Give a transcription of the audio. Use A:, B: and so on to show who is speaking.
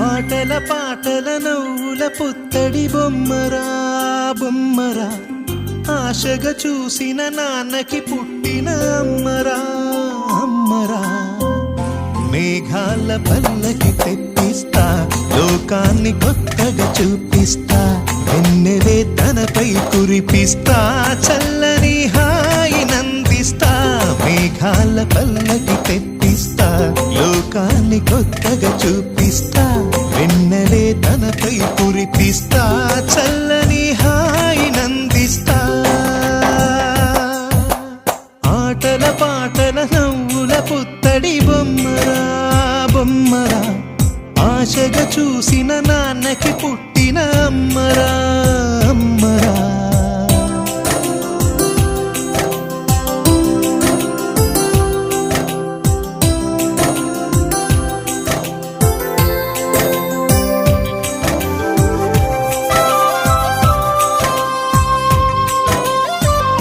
A: ఆటల పాటల నవ్వుల పుత్తడి బొమ్మరా బొమ్మరా, ఆశగా చూసిన నాన్నకి పుట్టిన అమ్మరా అమ్మరా. మేఘాల పల్లకి తెప్పిస్తా, లోకాన్ని కొత్తగా చూపిస్తా, వెన్నెలే తనపై కురిపిస్తా, చల్లని హాయి నందిస్తా. మేఘాల పల్లకి తెప్పిస్తా, లోకాన్ని కొత్తగా చూపిస్తా, వెన్నెలే తనపై కురిపిస్తా, చల్లని హాయి నందిస్తా. ఆటల పాటల నవ్వుల పుత్తడి బొమ్మరా బొమ్మరా, ఆశగా చూసిన నాన్నకి పుట్టిన అమ్మరా అమ్మరా.